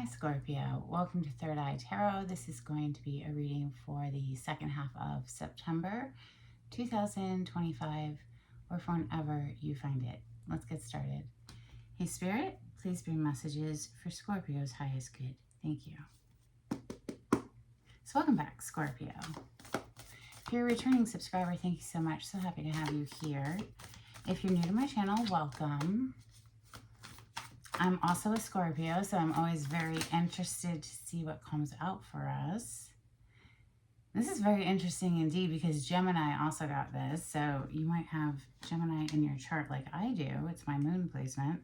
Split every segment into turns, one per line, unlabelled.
Hi Scorpio, welcome to Third Eye Tarot. This is going to be a reading for the second half of September 2025 or for whenever you find it. Let's get started. Hey Spirit, please bring messages for Scorpio's highest good. Thank you. So welcome back, Scorpio. If you're a returning subscriber, thank you so much. So happy to have you here. If you're new to my channel, welcome. I'm also a Scorpio, so I'm always very interested to see what comes out for us. This is very interesting indeed because Gemini also got this, so you might have Gemini in your chart like I do. It's my moon placement.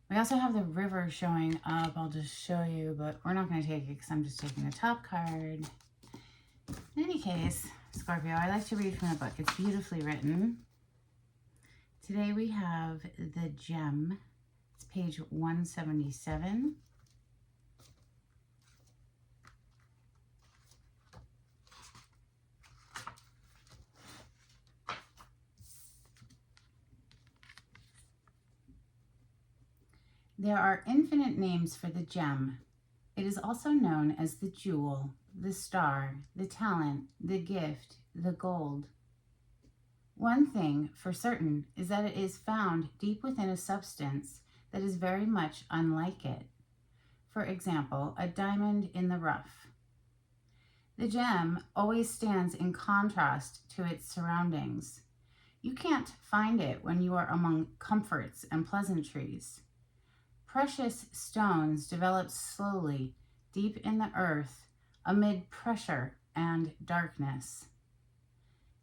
We also have the river showing up. I'll just show you, but we're not going to take it because I'm just taking the top card. In any case, Scorpio, I like to read from the book. It's beautifully written. Today we have the gem. It's page 177. There are infinite names for the gem. It is also known as the jewel, the star, the talent, the gift, the gold. One thing for certain is that it is found deep within a substance that is very much unlike it. For example, a diamond in the rough. The gem always stands in contrast to its surroundings. You can't find it when you are among comforts and pleasantries. Precious stones develop slowly deep in the earth amid pressure and darkness.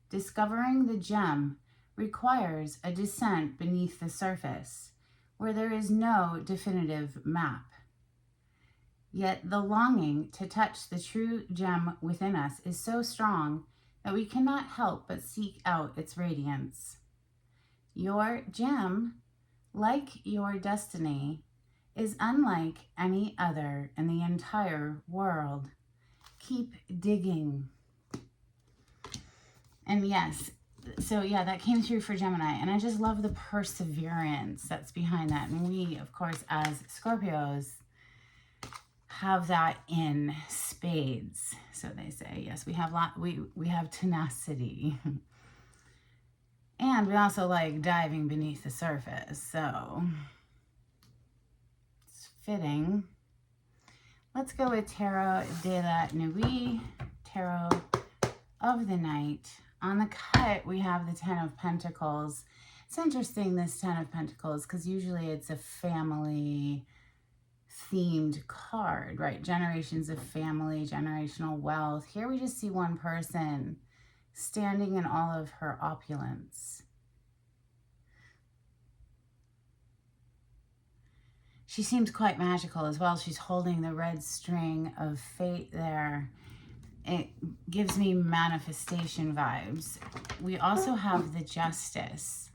Discovering the gem requires a descent beneath the surface, where there is no definitive map. Yet the longing to touch the true gem within us is so strong that we cannot help but seek out its radiance. Your gem, like your destiny, is unlike any other in the entire world. Keep digging. And yes, so yeah, that came through for Gemini. And I just love the perseverance that's behind that. And we, of course, as Scorpios, have that in spades. So they say, yes, we have we have tenacity. And we also like diving beneath the surface. So it's fitting. Let's go with Tarot de la Nuit, Tarot of the Night. On the cut, we have the Ten of Pentacles. It's interesting, this Ten of Pentacles, because usually it's a family themed card, right? Generations of family, generational wealth. Here we just see one person standing in all of her opulence. She seems quite magical as well. She's holding the red string of fate there. It gives me manifestation vibes. We also have the Justice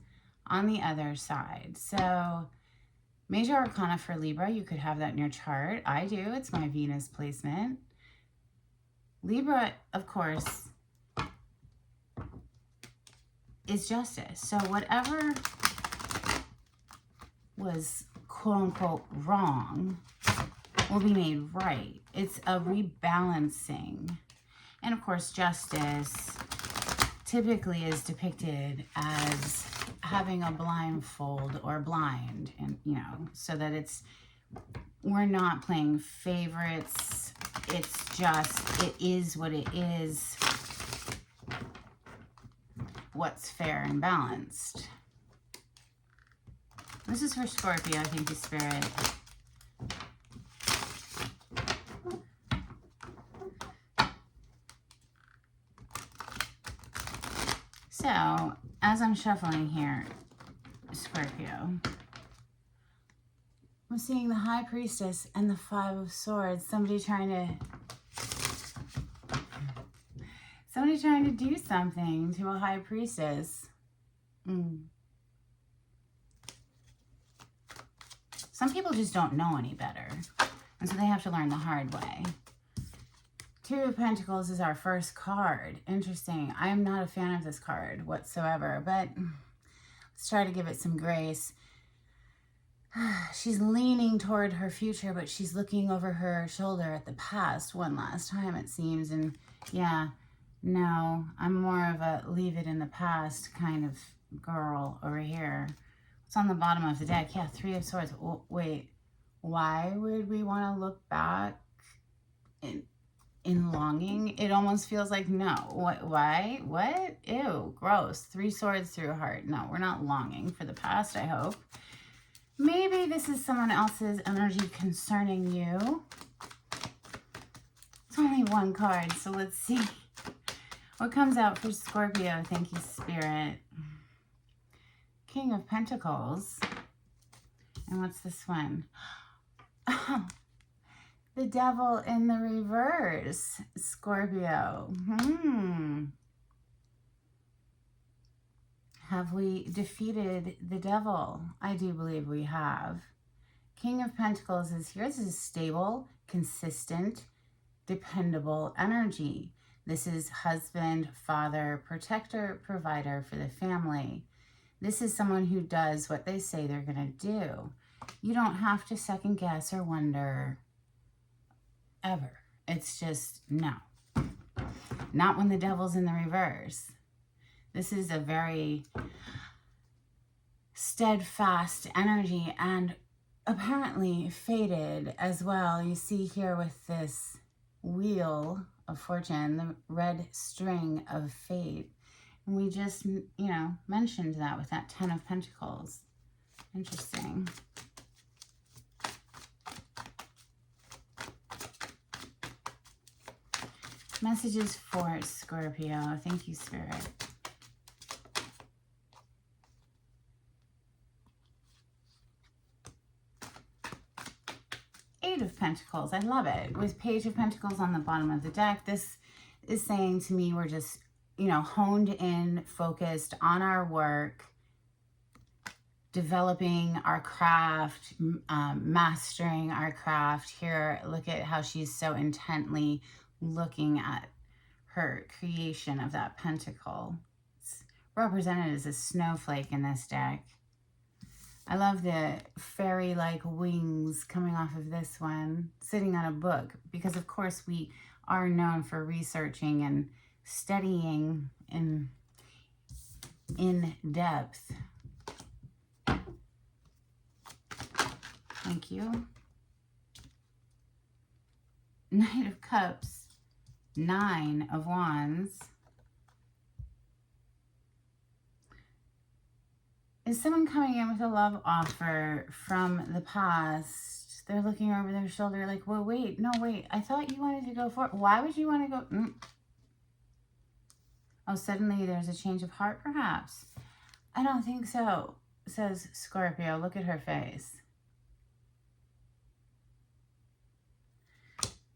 on the other side. So Major Arcana for Libra, you could have that in your chart. I do. It's my Venus placement. Libra, of course, is justice. So whatever was quote-unquote wrong will be made right. It's a rebalancing. And of course, justice typically is depicted as having a blindfold or blind, and so that we're not playing favorites. It's just, it is what it is, what's fair and balanced. This is for Scorpio, thank you, Spirit. So, as I'm shuffling here, Scorpio, I'm seeing the High Priestess and the Five of Swords. Somebody trying to do something to a High Priestess. Some people just don't know any better, and so they have to learn the hard way. Two of Pentacles is our first card. Interesting. I am not a fan of this card whatsoever, but let's try to give it some grace. she's leaning toward her future, but she's looking over her shoulder at the past one last time, it seems. And yeah, no, I'm more of a leave it in the past kind of girl over here. What's on the bottom of the deck? Yeah, Three of Swords. Oh, wait, why would we want to look back in longing? It almost feels like, no. What? Why? What? Ew, gross. Three swords through a heart. No, we're not longing for the past, I hope. Maybe this is someone else's energy concerning you. It's only one card, so let's see what comes out for Scorpio. Thank you, Spirit. King of Pentacles. And what's this one? Oh, the Devil in the reverse, Scorpio. Have we defeated the devil? I do believe we have. King of Pentacles is here. This is stable, consistent, dependable energy. This is husband, father, protector, provider for the family. This is someone who does what they say they're going to do. You don't have to second guess or wonder ever. It's just no. Not when the devil's in the reverse. This is a very steadfast energy and apparently fated as well. You see here with this wheel of fortune, the red string of fate. And we just, mentioned that with that 10 of Pentacles. Interesting. Messages for Scorpio. Thank you, Spirit. Eight of Pentacles. I love it. With Page of Pentacles on the bottom of the deck, this is saying to me we're just, honed in, focused on our work, developing our craft, mastering our craft. Here, look at how she's so intently looking at her creation of that pentacle. It's represented as a snowflake in this deck. I love the fairy-like wings coming off of this one, sitting on a book, because of course we are known for researching and studying in depth. Thank you. Knight of Cups. 9 of Wands. Is someone coming in with a love offer from the past? They're looking over their shoulder like, well, wait, no, wait. I thought you wanted to go for it. Why would you want to go? Oh, suddenly there's a change of heart, perhaps. I don't think so, says Scorpio. Look at her face.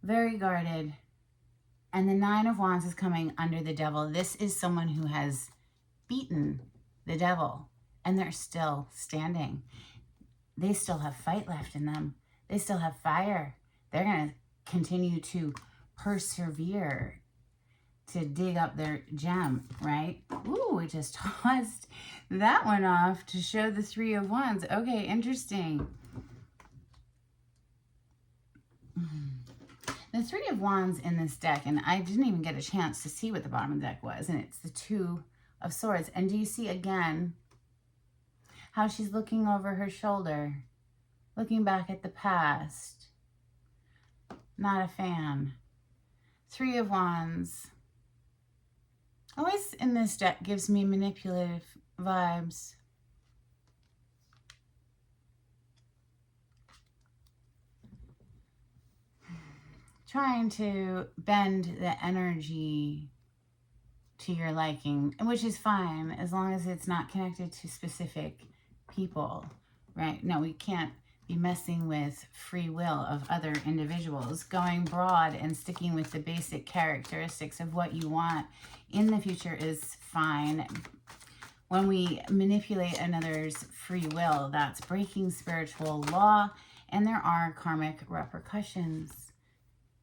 Very guarded. And the 9 of Wands is coming under the devil. This is someone who has beaten the devil, and they're still standing. They still have fight left in them. They still have fire. They're going to continue to persevere to dig up their gem, right? Ooh, we just tossed that one off to show the 3 of Wands. Okay, interesting. The 3 of Wands in this deck, and I didn't even get a chance to see what the bottom of the deck was, and it's the 2 of Swords. And do you see again how she's looking over her shoulder, looking back at the past? Not a fan. 3 of Wands. Always in this deck gives me manipulative vibes. Trying to bend the energy to your liking, which is fine as long as it's not connected to specific people, right? No, we can't be messing with free will of other individuals. Going broad and sticking with the basic characteristics of what you want in the future is fine. When we manipulate another's free will, that's breaking spiritual law, and there are karmic repercussions.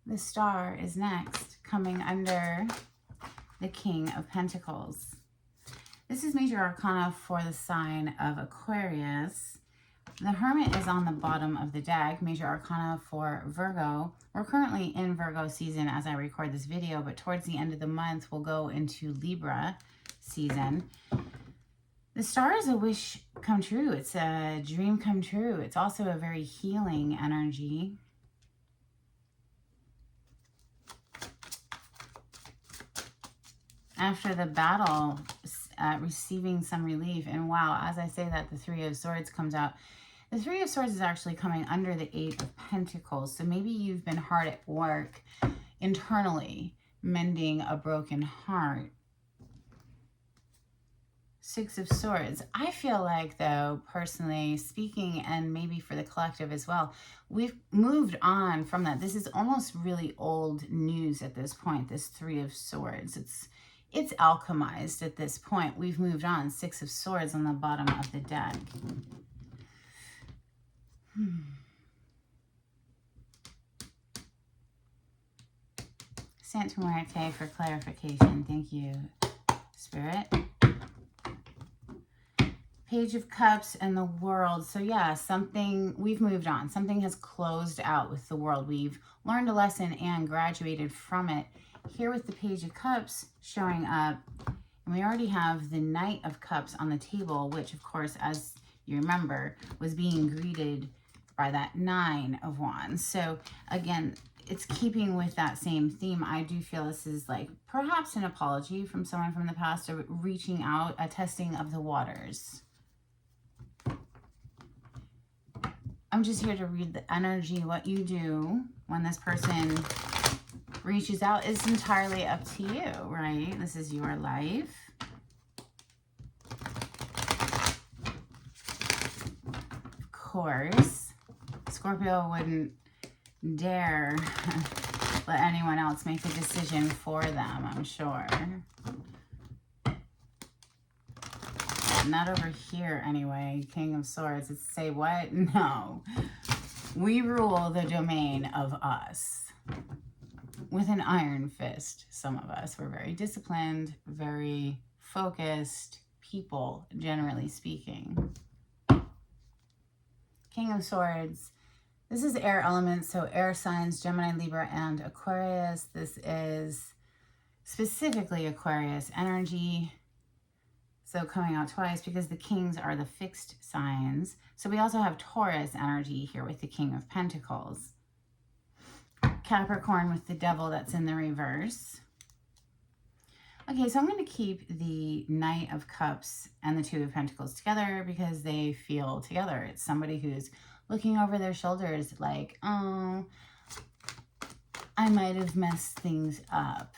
The Star is next, coming under the King of Pentacles. This is major arcana for the sign of Aquarius. The Hermit is on the bottom of the deck, Major Arcana for Virgo. We're currently in Virgo season as I record this video, but towards the end of the month, we'll go into Libra season. The Star is a wish come true. It's a dream come true. It's also a very healing energy. After the battle, receiving some relief. And wow, as I say that, the Three of Swords comes out. The Three of Swords is actually coming under the Eight of Pentacles. So maybe you've been hard at work internally, mending a broken heart. Six of Swords. I feel like, though, personally speaking, and maybe for the collective as well, we've moved on from that. This is almost really old news at this point, this Three of Swords. It's alchemized at this point. We've moved on. Six of Swords on the bottom of the deck. Santa Muerte for clarification. Thank you, Spirit. Page of Cups and the World. So yeah, we've moved on. Something has closed out with the world. We've learned a lesson and graduated from it. Here with the Page of Cups showing up, and we already have the Knight of Cups on the table, which of course, as you remember, was being greeted by that Nine of Wands. So again, it's keeping with that same theme. I do feel this is like perhaps an apology from someone from the past, or reaching out, a testing of the waters. I'm just here to read the energy. What you do when this person reaches out is entirely up to you, right? This is your life. Of course, Scorpio wouldn't dare let anyone else make the decision for them, I'm sure. Not over here anyway. King of Swords. It's say what? No. We rule the domain of us with an iron fist. Some of us. We're very disciplined, very focused people, generally speaking. King of Swords. This is air elements, so air signs, Gemini, Libra, and Aquarius. This is specifically Aquarius energy. So coming out twice because the kings are the fixed signs. So we also have Taurus energy here with the King of Pentacles. Capricorn with the Devil that's in the reverse. Okay, so I'm going to keep the Knight of Cups and the Two of Pentacles together because they feel together. It's somebody who's looking over their shoulders like, oh, I might have messed things up.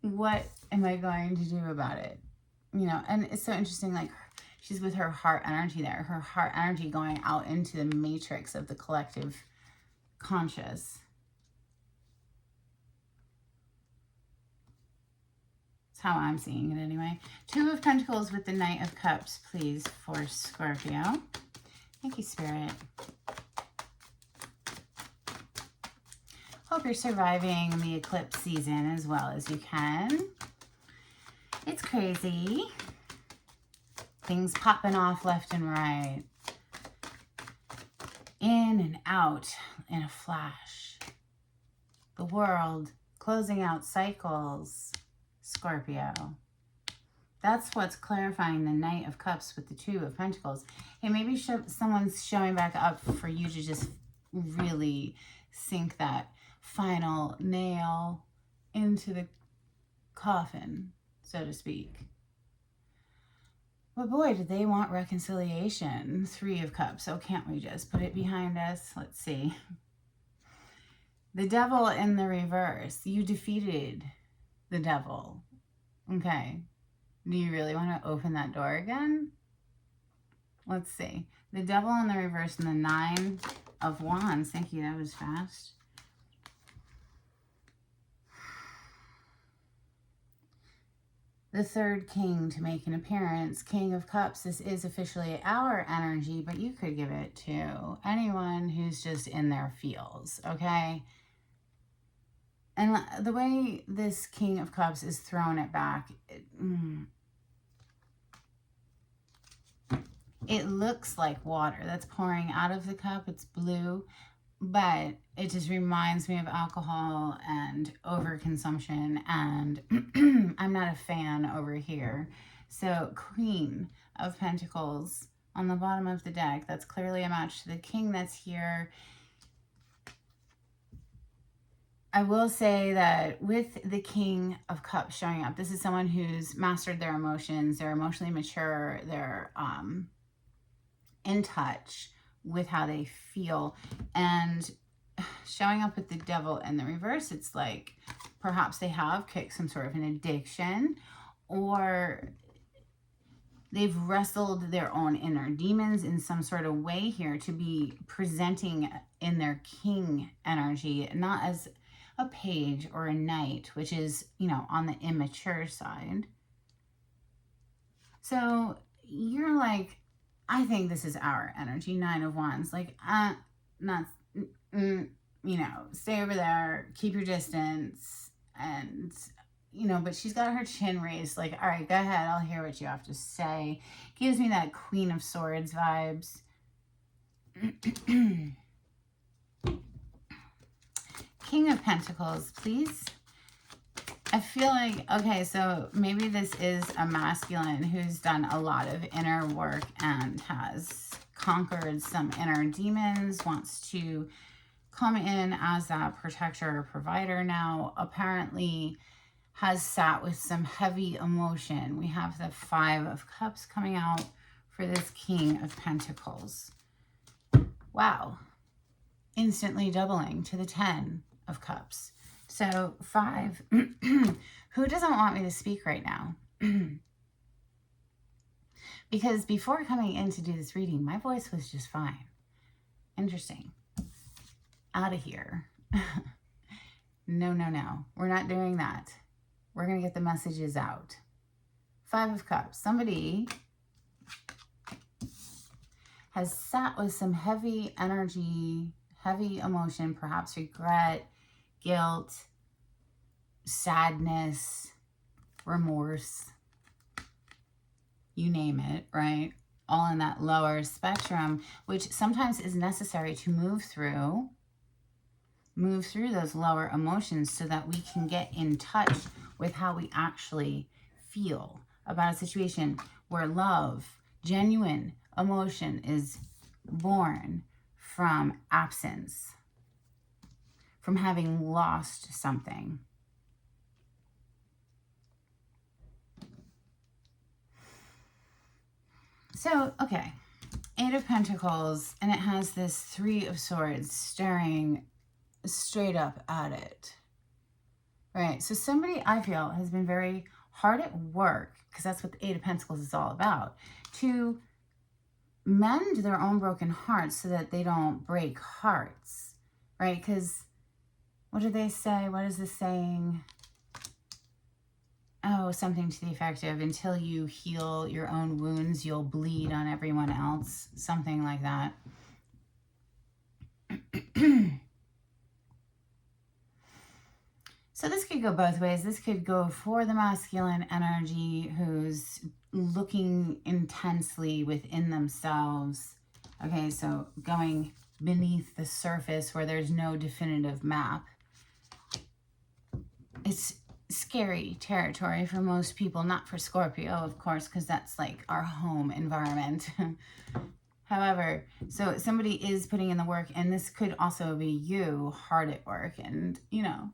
What am I going to do about it? You know, and it's so interesting, like she's with her heart energy there, her heart energy going out into the matrix of the collective conscious. That's how I'm seeing it anyway. Two of Pentacles with the Knight of Cups, please, for Scorpio. Thank you, Spirit. Hope you're surviving the eclipse season as well as you can. It's crazy. Things popping off left and right. In and out in a flash. The world closing out cycles. Scorpio. That's what's clarifying the Knight of Cups with the Two of Pentacles. Hey, maybe someone's showing back up for you to just really sink that final nail into the coffin, so to speak. But boy, did they want reconciliation. Three of Cups. Oh, can't we just put it behind us? Let's see. The Devil in the reverse. You defeated the devil. Okay. Do you really want to open that door again? Let's see. The Devil in the reverse and the Nine of Wands. Thank you. That was fast. The third king to make an appearance. King of Cups. This is officially our energy, but you could give it to anyone who's just in their feels, okay? And the way this King of Cups is throwing it back, it looks like water that's pouring out of the cup. It's blue, but it just reminds me of alcohol and overconsumption, and I'm not a fan over here. So Queen of Pentacles on the bottom of the deck, that's clearly a match to the King that's here. I will say that with the King of Cups showing up, this is someone who's mastered their emotions, they're emotionally mature, they're in touch with how they feel. And showing up with the Devil in the reverse, it's like perhaps they have kicked some sort of an addiction, or they've wrestled their own inner demons in some sort of way here to be presenting in their king energy, not as a page or a knight, which is, you know, on the immature side. So you're like, I think this is our energy, Nine of Wands. Like, not, you know, stay over there, keep your distance, and, you know, but she's got her chin raised, like, all right, go ahead, I'll hear what you have to say. Gives me that Queen of Swords vibes. King of Pentacles, please. I feel like, okay, so maybe this is a masculine who's done a lot of inner work and has conquered some inner demons, wants to come in as that protector or provider now, apparently has sat with some heavy emotion. We have the Five of Cups coming out for this King of Pentacles. Wow. Instantly doubling to the 10 of Cups. So 5. Who doesn't want me to speak right now? Because before coming in to do this reading, my voice was just fine. Interesting. Out of here. No, no, no. We're not doing that. We're going to get the messages out. 5 of Cups. Somebody has sat with some heavy energy, heavy emotion, perhaps regret, guilt, sadness, remorse, you name it, right? All in that lower spectrum, which sometimes is necessary to move through those lower emotions so that we can get in touch with how we actually feel about a situation where love, genuine emotion is born from absence, from having lost something. So, okay, 8 of Pentacles, and it has this 3 of Swords staring straight up at it. Right, so somebody, I feel, has been very hard at work, because that's what the 8 of Pentacles is all about, to mend their own broken hearts so that they don't break hearts, right? Because what do they say? What is the saying? Oh, something to the effect of, until you heal your own wounds, you'll bleed on everyone else. Something like that. So this could go both ways. This could go for the masculine energy who's looking intensely within themselves. Okay, so going beneath the surface where there's no definitive map. It's scary territory for most people, not for Scorpio, of course, because that's like our home environment. However, so somebody is putting in the work, and this could also be you hard at work and, you know,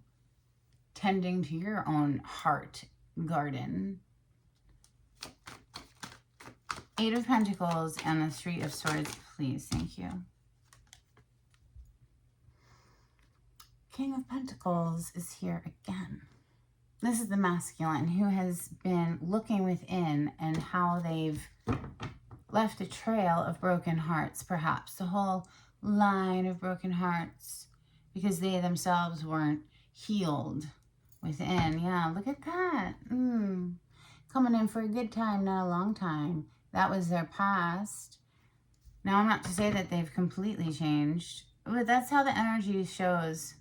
tending to your own heart garden. 8 of Pentacles and the 3 of Swords, please. Thank you. King of Pentacles is here again. This is the masculine who has been looking within and how they've left a trail of broken hearts, perhaps a whole line of broken hearts, because they themselves weren't healed within. Yeah, look at that. Coming in for a good time, not a long time. That was their past. Now, I'm not to say that they've completely changed, but that's how the energy shows.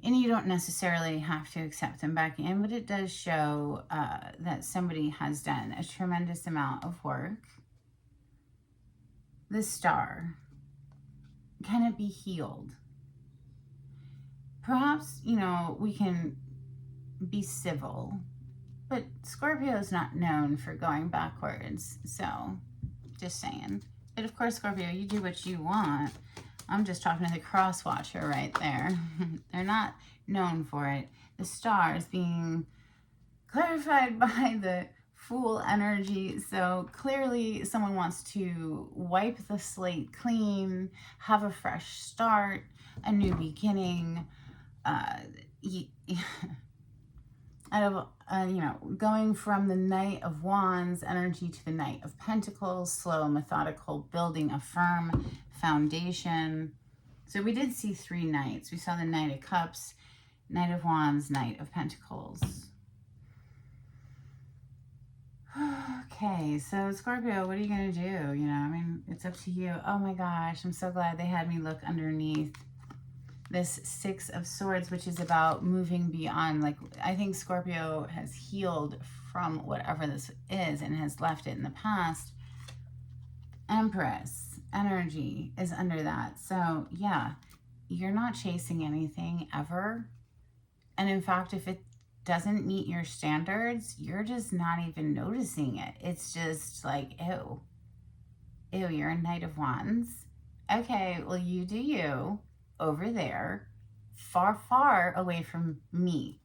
And you don't necessarily have to accept them back in, but it does show that somebody has done a tremendous amount of work. The Star. Can it be healed? Perhaps, you know, we can be civil, but Scorpio is not known for going backwards. So, just saying. But of course, Scorpio, you do what you want. I'm just talking to the cross watcher right there. They're not known for it. The Star is being clarified by the Fool energy. So clearly someone wants to wipe the slate clean, have a fresh start, a new beginning. Out of, you know, going from the Knight of Wands energy to the Knight of Pentacles, slow, methodical, building a firm foundation. So we did see 3 knights. We saw the Knight of Cups, Knight of Wands, Knight of Pentacles. Okay, so Scorpio, what are you going to do? You know, I mean, it's up to you. Oh my gosh, I'm so glad they had me look underneath this 6 of Swords, which is about moving beyond. Like, I think Scorpio has healed from whatever this is and has left it in the past. Empress energy is under that. So yeah, you're not chasing anything ever. And in fact, if it doesn't meet your standards, you're just not even noticing it. It's just like, ew. Ew, you're a Knight of Wands. Okay, well, you do you over there, far, far away from me.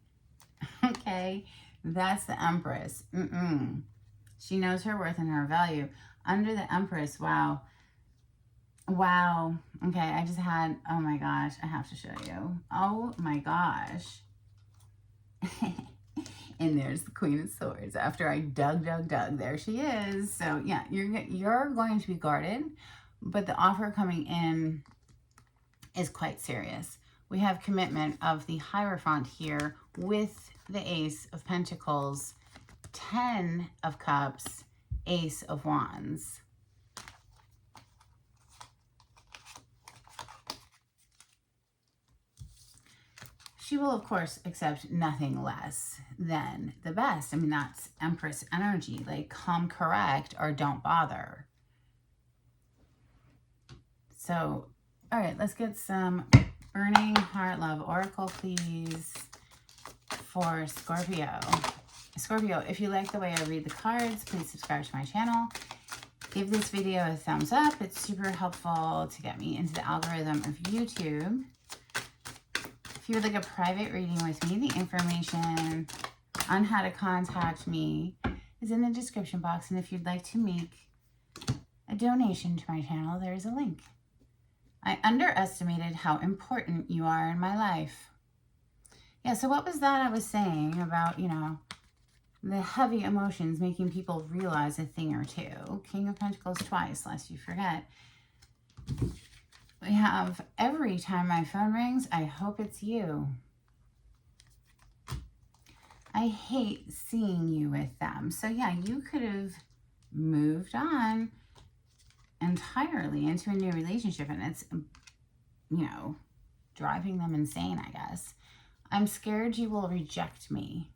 Okay, that's the Empress. She knows her worth and her value. Under the Empress, wow. Wow. Okay, I just had, oh my gosh, I have to show you. Oh my gosh. And there's the Queen of Swords. After I dug, there she is. So yeah, you're going to be guarded, but the offer coming in is quite serious. We have commitment of the Hierophant here with the Ace of Pentacles, 10 of Cups, Ace of Wands. She will, of course, accept nothing less than the best. I mean, that's Empress energy. Like, come correct or don't bother. So, all right, let's get some Burning Heart Love Oracle, please, for Scorpio. Scorpio, if you like the way I read the cards, please subscribe to my channel. Give this video a thumbs up. It's super helpful to get me into the algorithm of YouTube. If you would like a private reading with me, the information on how to contact me is in the description box. And if you'd like to make a donation to my channel, there is a link. I underestimated how important you are in my life. Yeah, so what was that I was saying about, you know, the heavy emotions making people realize a thing or two? King of Pentacles twice, lest you forget. We have, every time my phone rings, I hope it's you. I hate seeing you with them. So yeah, you could have moved on entirely into a new relationship, and it's, you know, driving them insane, I guess. I'm scared you will reject me.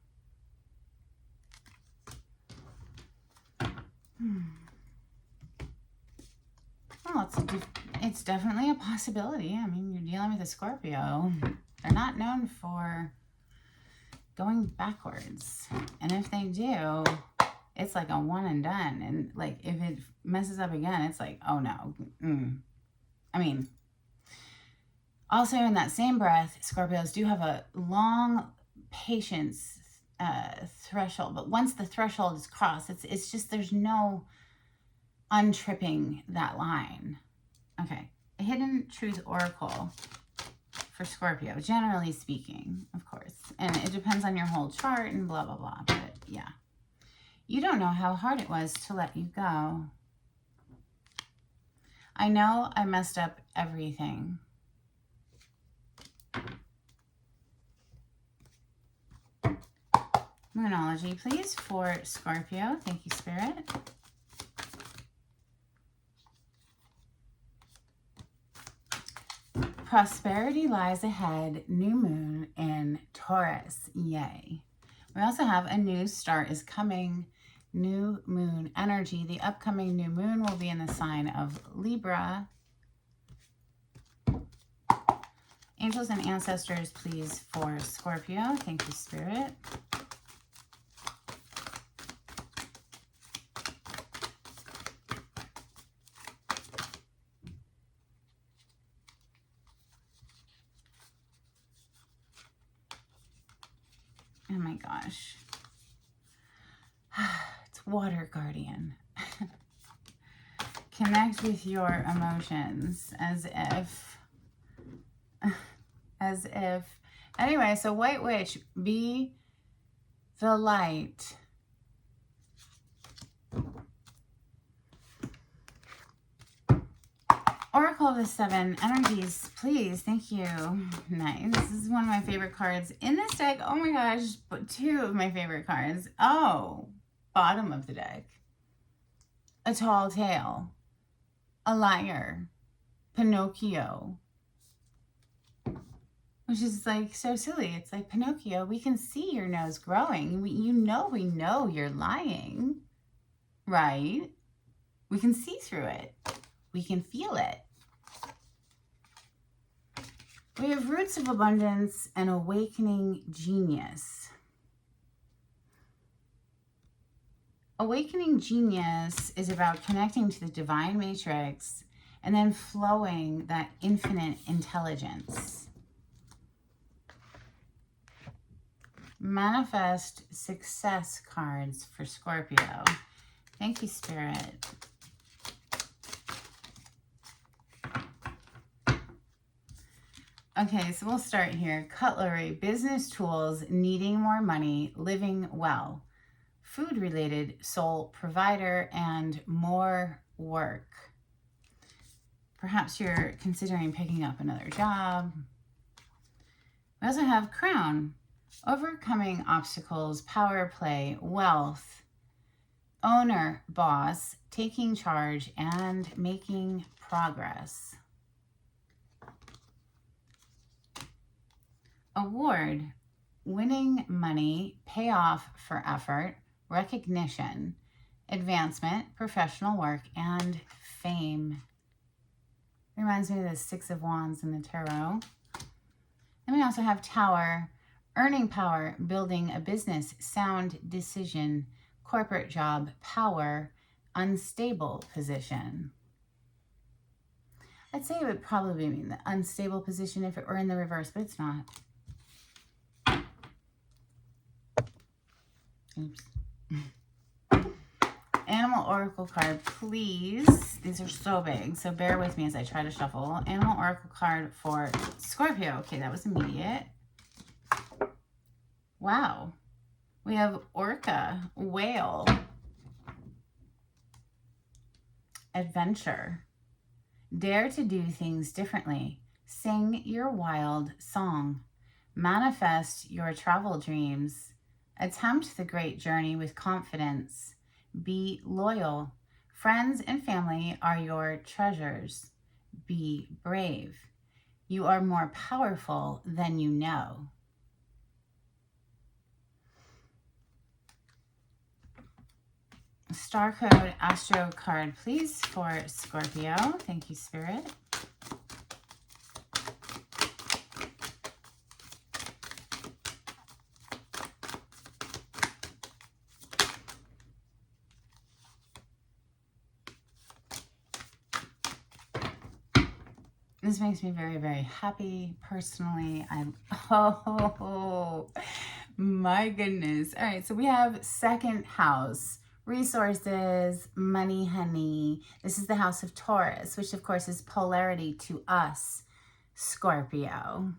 Well, it's definitely a possibility. I mean, you're dealing with a Scorpio. They're not known for going backwards. And if they do, it's like a one and done. And like, if it messes up again, it's like, oh no. I mean, also in that same breath, Scorpios do have a long patience threshold. But once the threshold is crossed, it's just, there's no untripping that line. Okay, a Hidden Truth Oracle for Scorpio, generally speaking, of course. And it depends on your whole chart and blah, blah, blah. But yeah, you don't know how hard it was to let you go. I know I messed up everything. Moonology, please, for Scorpio. Thank you, Spirit. prosperity lies ahead, new moon in Taurus. Yay. We also have a new start is coming, new moon energy. The upcoming new moon will be in the sign of Libra. Angels and ancestors, please, for Scorpio. Thank you, Spirit. Oh my gosh. It's Water Guardian. Connect with your emotions as if, anyway, so White Witch, be the light. Oracle of the Seven Energies, please. Thank you. Nice. This is one of my favorite cards in this deck. Oh my gosh, but two of my favorite cards. Oh, bottom of the deck. A Tall Tale. A Liar. Pinocchio. Which is like so silly. It's like, Pinocchio, we can see your nose growing. We know you're lying. Right? We can see through it. We can feel it. We have Roots of Abundance and Awakening Genius. Awakening Genius is about connecting to the divine matrix and then flowing that infinite intelligence. Manifest Success cards for Scorpio. Thank you, Spirit. Okay, so we'll start here. Cutlery, business tools, needing more money, living well. Food-related, sole provider, and more work. Perhaps you're considering picking up another job. We also have Crown, overcoming obstacles, power play, wealth, owner, boss, taking charge, and making progress. Award, winning money, payoff for effort, recognition, advancement, professional work, and fame. Reminds me of the Six of Wands in the Tarot. Then we also have Tower, earning power, building a business, sound decision, corporate job, power, unstable position. I'd say it would probably mean the unstable position if it were in the reverse, but it's not. Oops. Animal Oracle card, please. These are so big, so bear with me as I try to shuffle. Animal Oracle card for Scorpio. Okay, that was immediate. Wow. We have Orca, Whale, Adventure. Dare to do things differently. Sing your wild song. Manifest your travel dreams. Attempt the great journey with confidence. Be loyal. Friends and family are your treasures. Be brave. You are more powerful than you know. Star code Astro card, please, for Scorpio. Thank you, Spirit. This makes me very, very happy personally. Oh my goodness. All right, so we have second house, resources, money, honey. This is the house of Taurus, which of course is polarity to us, Scorpio.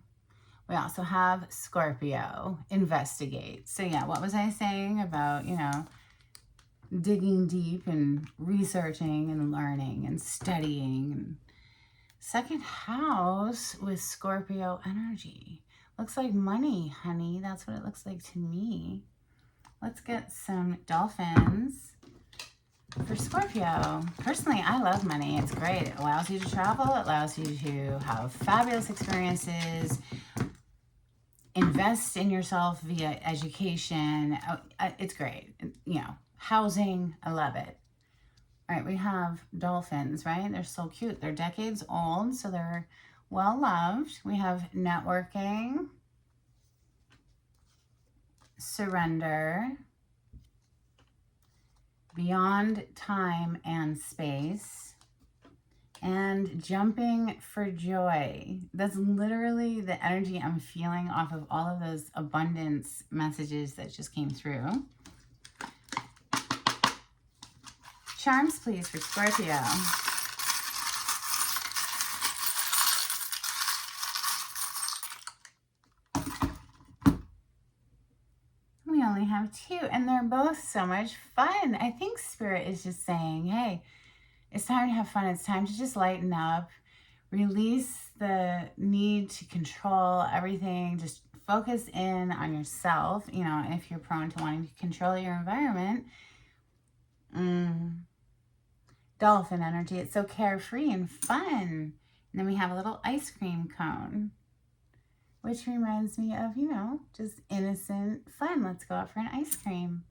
We also have Scorpio, investigate. So yeah, what was I saying about, digging deep and researching and learning and studying? Second house with Scorpio energy. Looks like money, honey. That's what it looks like to me. Let's get some dolphins. For Scorpio, personally, I love money. It's great. It allows you to travel. It allows you to have fabulous experiences. Invest in yourself via education. It's great. You know, housing. I love it. All right, we have dolphins, right? They're so cute. They're decades old, so they're well loved. We have networking, surrender, beyond time and space, and jumping for joy. That's literally the energy I'm feeling off of all of those abundance messages that just came through. Charms, please, for Scorpio. We only have 2, and they're both so much fun. I think Spirit is just saying, hey, it's time to have fun. It's time to just lighten up, release the need to control everything. Just focus in on yourself. You know, if you're prone to wanting to control your environment, dolphin energy. It's so carefree and fun. And then we have a little ice cream cone, which reminds me of, you know, just innocent fun. Let's go out for an ice cream.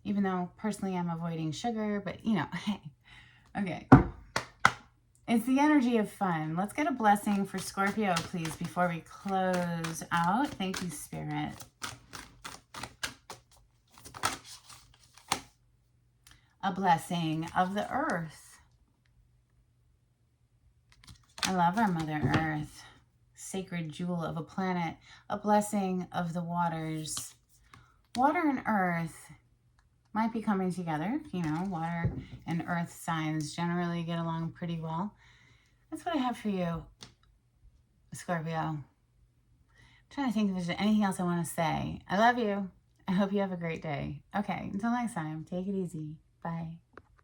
Even though personally I'm avoiding sugar, but you know, hey, okay. It's the energy of fun. Let's get a blessing for Scorpio, please, before we close out. Thank you, Spirit. A blessing of the earth. I love our Mother Earth. Sacred jewel of a planet. A blessing of the waters. Water and earth might be coming together. You know, water and earth signs generally get along pretty well. That's what I have for you, Scorpio. I'm trying to think if there's anything else I want to say. I love you. I hope you have a great day. Okay, until next time, take it easy. Bye.